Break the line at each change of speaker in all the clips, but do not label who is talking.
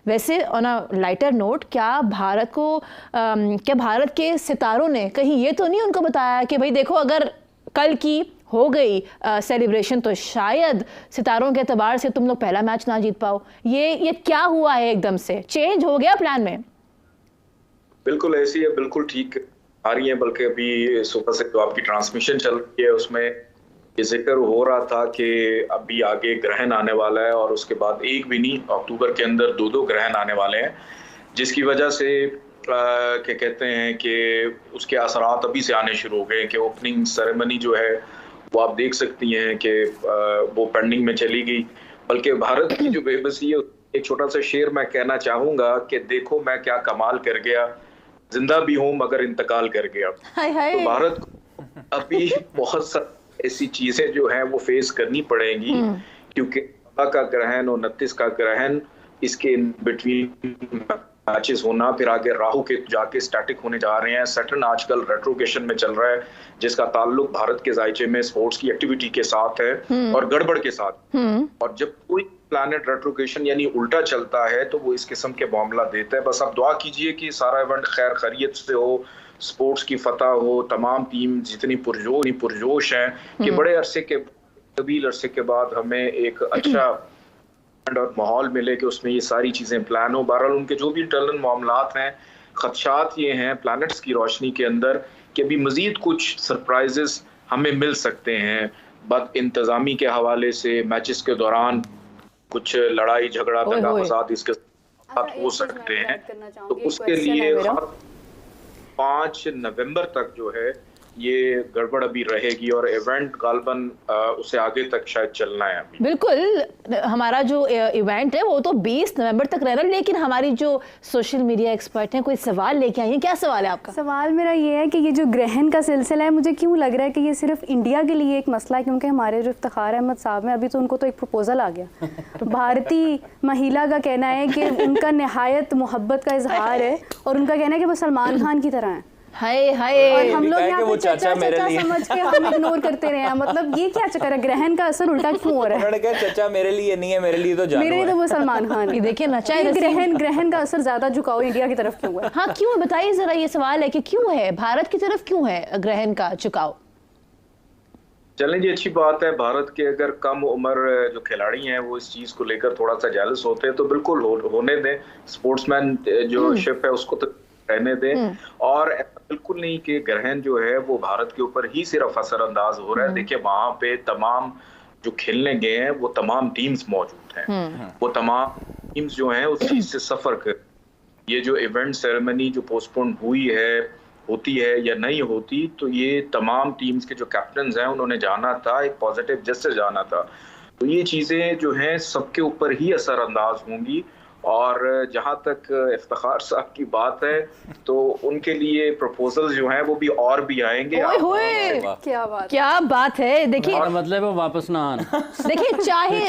वैसे on a lighter note, क्या भारत के सितारों ने कहीं ये तो नहीं उनको बताया कि भाई देखो अगर कल की हो गई सेलिब्रेशन तो शायद सितारों के एतबार से तुम लोग पहला मैच ना जीत पाओ? ये क्या हुआ है, एकदम से चेंज हो गया प्लान में?
बिल्कुल ऐसी है, बिल्कुल ठीक आ रही है। बल्कि अभी सुबह से जो आपकी ट्रांसमिशन चल रही है उसमें ये जिक्र हो रहा था कि अभी आगे ग्रहण आने वाला है और उसके बाद एक भी नहीं, अक्टूबर के अंदर 2 ग्रहण आने वाले हैं, जिसकी वजह से क्या कहते हैं कि उसके असरात अभी से आने शुरू हो गए कि ओपनिंग सेरेमनी जो है वो आप देख सकती हैं कि वो पेंडिंग में चली गई। बल्कि भारत की जो बेबसी है, एक छोटा सा शेर मैं कहना चाहूंगा कि देखो मैं क्या कमाल कर गया, जिंदा भी हूं मगर इंतकाल कर गया। तो भारत को अभी बहुत सारी ऐसी चीजें जो हैं वो फेस करनी पड़ेंगी, क्योंकि का ग्रहण और 29 का ग्रहण, इसके बिटवीन मैचेस होना, फिर आगे राहु के जाके स्टैटिक होने जा रहे हैं। सैटर्न आजकल रेट्रोगेशन में चल रहा है, जिसका ताल्लुक भारत के जायचे में स्पोर्ट्स की एक्टिविटी के साथ है और गड़बड़ के साथ। और जब कोई प्लैनेट रेट्रोगेशन यानी उल्टा चलता है तो वो इस किस्म के मामला देता है। बस आप दुआ कीजिए कि सारा इवेंट खैर खैरियत से हो, स्पोर्ट्स की फतह हो, तमाम टीम जितनी पुरजोश हैं कि बड़े अरसे के तवील अरसे के बाद हमें एक अच्छा और माहौल मिले कि उसमें ये सारी चीजें प्लान हो। बहरहाल उनके जो भी इंटरनल मामलात हैं, खदशात ये हैं प्लैनेट्स की रोशनी के अंदर कि अभी मजीद कुछ सरप्राइजेस हमें मिल सकते हैं। बद इंतजामी के हवाले से मैचेस के दौरान कुछ लड़ाई झगड़ा दंगा फसाद इसके साथ हो सकते हैं। तो उसके लिए 5 नवंबर तक जो है ये गड़बड़ अभी रहेगी और इवेंट गालबन उसे आगे तक शायद चलना है अभी।
बिल्कुल, हमारा जो इवेंट है वो तो 20 नवंबर तक रहना, लेकिन हमारी जो सोशल मीडिया एक्सपर्ट हैं कोई सवाल लेके आई हैं। क्या सवाल है आपका?
सवाल मेरा ये है कि ये जो ग्रहण का सिलसिला है, मुझे क्यों लग रहा है कि ये सिर्फ इंडिया के लिए एक मसला है, क्योंकि हमारे जो इफ्तिखार अहमद साहब हैं अभी तो उनको तो एक प्रपोजल आ गया। भारतीय महिला का कहना है कि उनका निहायत मोहब्बत का इजहार है और उनका कहना है कि वो सलमान खान की तरह है।
हाय हाय,
और हम लोग यहाँ पे चाचा समझ के हम इग्नोर करते रहे हैं। मतलब ये क्या चक्कर है, ग्रहण का असर उल्टा क्यों हो रहा है?
उन्होंने कहा चाचा मेरे लिए नहीं है, मेरे लिए तो जानू है।
मेरे लिए तो वो सलमान खान है।
देखिए ना, चाहे
ग्रहण का असर ज्यादा झुकाव इंडिया की तरफ क्यों है?
हाँ क्यों है, बताइए जरा। ये सवाल है कि क्यों है, भारत की तरफ क्यों है ग्रहण का झुकाव?
चलें जी, अच्छी बात है। भारत के अगर कम उम्र जो खिलाड़ी हैं वो इस चीज को लेकर थोड़ा सा जेलस होते हैं तो बिल्कुल होने दें। स्पोर्ट्समैन जो शिप है उसको तो रहने दें। और ऐसा बिल्कुल नहीं कि ग्रहण जो है वो भारत के ऊपर ही सिर्फ असरअंदाज हो रहा है। देखिए वहां पे तमाम जो खेलने गए हैं वो तमाम टीम्स मौजूद हैं। वो तमाम टीम्स जो हैं उस चीज से सफर कर, ये जो इवेंट सेरेमनी जो पोस्टपोन होती है या नहीं होती, तो ये तमाम टीम्स के जो कैप्टन हैं उन्होंने जाना था, एक पॉजिटिव जेस्चर जाना था। तो ये चीजें जो हैं सबके ऊपर ही असरअंदाज होंगी। और जहां तक इफ्तिखार साहब की बात है तो उनके लिए प्रपोजल जो हैं वो भी और भी आएंगे।
क्या बात
है। देखिए
मतलब वो वापस ना आना।
देखिए चाहे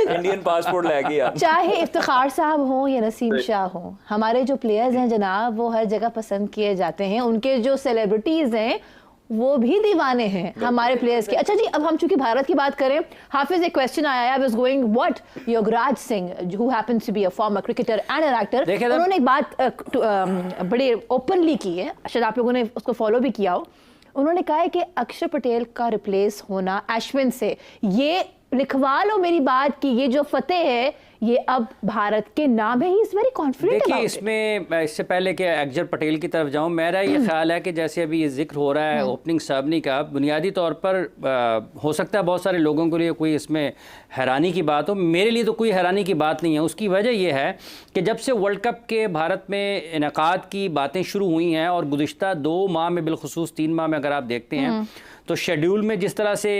इंडियन पासपोर्ट लेके
चाहे इफ्तिखार साहब हो या नसीम शाह हो, हमारे जो प्लेयर्स हैं जनाब वो हर जगह पसंद किए जाते हैं। उनके जो सेलिब्रिटीज हैं वो भी दीवाने हैं हमारे प्लेयर्स के। अच्छा जी, अब हम चूंकि भारत की बात करें, हाफिज एक क्वेश्चन आया है, I was going what Yograj Singh who happens to be a former cricketer and an actor, उन्होंने एक बात बड़े ओपनली की है, शायद आप लोगों ने उसको फॉलो भी किया हो। उन्होंने कहा है कि अक्षर पटेल का रिप्लेस होना अश्विन से, ये लिखवा लो मेरी बात की ये जो फतेह है ये अब भारत के नाम है। He is very confident.
देखिए इसमें इससे पहले कि अक्षर पटेल की तरफ जाऊं, मेरा ये ख्याल है कि जैसे अभी ये जिक्र हो रहा है ओपनिंग सेरेमनी का, बुनियादी तौर पर हो सकता है बहुत सारे लोगों के लिए कोई इसमें हैरानी की बात हो, मेरे लिए तो कोई हैरानी की बात नहीं है। उसकी वजह यह है कि जब से वर्ल्ड कप के भारत में इनेकाद की बातें शुरू हुई हैं और गुज़िश्ता 2 माह में बिलखुसूस 3 माह में अगर आप देखते हैं तो शेड्यूल में जिस तरह से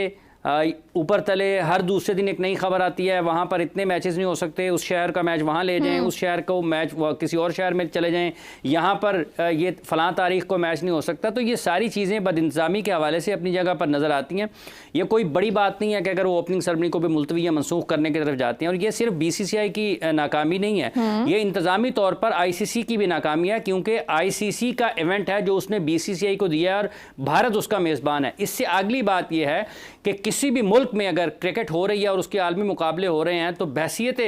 ऊपर तले हर दूसरे दिन एक नई खबर आती है, वहाँ पर इतने मैचेस नहीं हो सकते, उस शहर का मैच वहाँ ले जाएं, उस शहर को मैच किसी और शहर में चले जाएं, यहाँ पर ये फ़लाँ तारीख़ को मैच नहीं हो सकता। तो ये सारी चीज़ें बदइंतज़ामी के हवाले से अपनी जगह पर नज़र आती हैं। ये कोई बड़ी बात नहीं है कि अगर वो ओपनिंग सेरेमनी को भी मुलतवी या मनसूख करने की तरफ जाते हैं। और ये सिर्फ BCCI की नाकामी नहीं है, ये इंतज़ामी तौर पर ICC की भी नाकामी है, क्योंकि ICC का इवेंट है जो उसने BCCI को दिया और भारत उसका मेज़बान है। इससे अगली बात यह है कि किसी भी मुल्क में अगर क्रिकेट हो रही है और उसके आलमी मुकाबले हो रहे हैं तो बहसीयत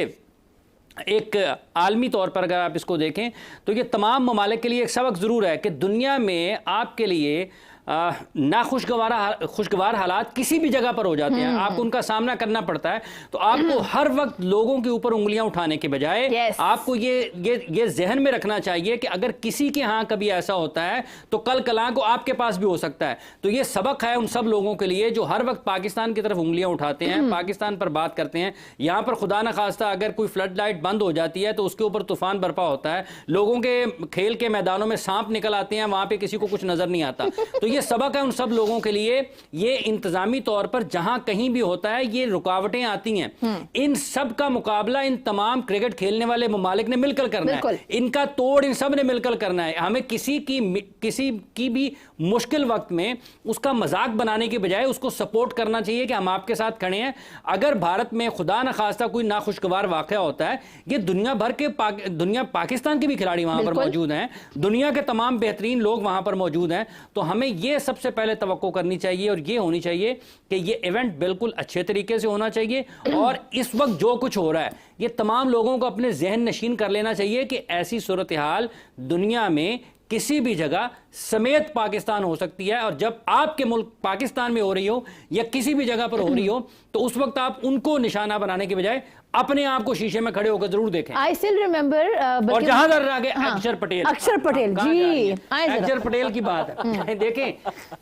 एक आलमी तौर पर अगर आप इसको देखें तो ये तमाम ममालिक के लिए एक सबक ज़रूर है कि दुनिया में आपके लिए खुशगवार हालात किसी भी जगह पर हो जाते हैं, आपको उनका सामना करना पड़ता है, तो आपको हर वक्त लोगों के ऊपर उंगलियां उठाने के बजाय आपको ये जहन में रखना चाहिए कि अगर किसी के यहाँ कभी ऐसा होता है तो कल कलां को आपके पास भी हो सकता है। तो ये सबक है उन सब लोगों के लिए जो हर वक्त पाकिस्तान की तरफ उंगलियां उठाते हैं, पाकिस्तान पर बात करते हैं। यहाँ पर खुदा न खास्ता अगर कोई फ्लड लाइट बंद हो जाती है तो उसके ऊपर तूफान बर्पा होता है, लोगों के खेल के मैदानों में सांप निकल आते हैं, वहां पर किसी को कुछ नजर नहीं आता। तो ये सबक है उन सब लोगों के लिए। ये इंतजामी तौर पर जहां कहीं भी होता है ये रुकावटें आती हैं, इन सब का मुकाबला इन तमाम क्रिकेट खेलने वाले ममालिक ने मिलकर करना है, इनका तोड़ इन सब ने मिलकर करना है। हमें किसी की भी मुश्किल वक्त में उसका मजाक बनाने के बजाय उसको सपोर्ट करना चाहिए कि हम आपके साथ खड़े हैं। अगर भारत में खुदा न खास्ता कोई नाखुशगवार वाकया होता है, ये दुनिया भर के पाकिस्तान के भी खिलाड़ी वहां पर मौजूद हैं, दुनिया के तमाम बेहतरीन लोग वहां पर मौजूद हैं, तो हमें ये सबसे पहले तवक्को करनी चाहिए और ये होनी चाहिए कि ये इवेंट बिल्कुल अच्छे तरीके से होना चाहिए। और इस वक्त जो कुछ हो रहा है ये तमाम लोगों को अपने जहन नशीन कर लेना चाहिए कि ऐसी सूरत हाल दुनिया में किसी भी जगह समेत पाकिस्तान हो सकती है, और जब आपके मुल्क पाकिस्तान में हो रही हो या किसी भी जगह पर हो रही हो तो उस वक्त आप उनको निशाना बनाने के बजाय अपने आप को शीशे में खड़े होकर जरूर देखें।
आई स्टिल रिमेंबर
और जहां जर आगे अक्षर पटेल,
अक्षर पटेल जी,
अक्षर पटेल की बात है। देखें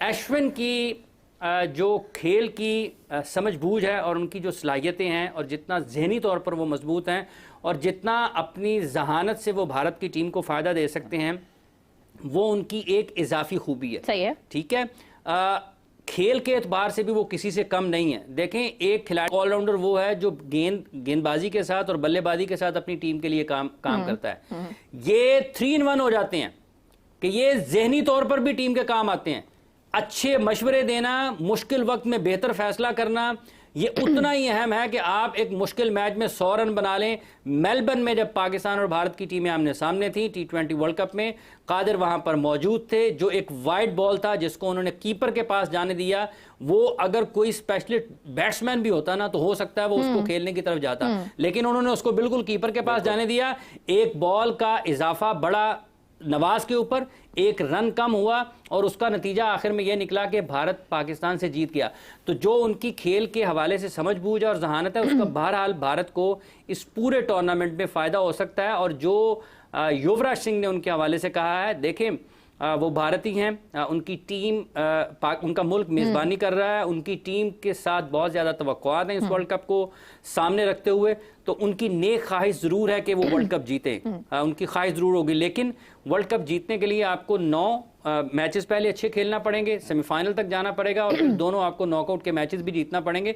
अश्विन की जो खेल की समझबूझ है और उनकी जो सलाहियतें हैं और जितना जहनी तौर पर वो मजबूत हैं और जितना अपनी जहानत से वो भारत की टीम को फ़ायदा दे सकते हैं, वो उनकी एक इजाफी खूबी है।
सही है,
ठीक है। खेल के एतबार से भी वो किसी से कम नहीं है। देखें एक खिलाड़ी ऑलराउंडर वो है जो गेंदबाजी के साथ और बल्लेबाजी के साथ अपनी टीम के लिए काम करता है। ये 3 in 1 हो जाते हैं कि ये जहनी तौर पर भी टीम के काम आते हैं। अच्छे मशवरे देना, मुश्किल वक्त में बेहतर फैसला करना, ये उतना ही अहम है कि आप एक मुश्किल मैच में 100 रन बना लें। मेलबर्न में जब पाकिस्तान और भारत की टीमें आमने सामने थी T20 वर्ल्ड कप में, कादिर वहां पर मौजूद थे, जो एक वाइड बॉल था जिसको उन्होंने कीपर के पास जाने दिया। वो अगर कोई स्पेशलिस्ट बैट्समैन भी होता ना तो हो सकता है वो उसको खेलने की तरफ जाता, लेकिन उन्होंने उसको बिल्कुल कीपर के पास जाने दिया। एक बॉल का इजाफा बड़ा नवाज के ऊपर, 1 रन कम हुआ और उसका नतीजा आखिर में यह निकला कि भारत पाकिस्तान से जीत गया। तो जो उनकी खेल के हवाले से समझबूझ और जहानत है उसका बहरहाल भारत को इस पूरे टूर्नामेंट में फ़ायदा हो सकता है। और जो युवराज सिंह ने उनके हवाले से कहा है, देखें वो भारतीय हैं, उनकी टीम उनका मुल्क मेज़बानी कर रहा है, उनकी टीम के साथ बहुत ज़्यादा तवक्कुआत हैं इस वर्ल्ड कप को सामने रखते हुए, तो उनकी नेक ख्वाहिश ज़रूर है कि वो वर्ल्ड कप जीतें, उनकी ख्वाहिश ज़रूर होगी। लेकिन वर्ल्ड कप जीतने के लिए आपको 9 मैचेस पहले अच्छे खेलना पड़ेंगे, सेमीफाइनल तक जाना पड़ेगा और फिर दोनों आपको नॉकआउट के मैचेस भी जीतना पड़ेंगे।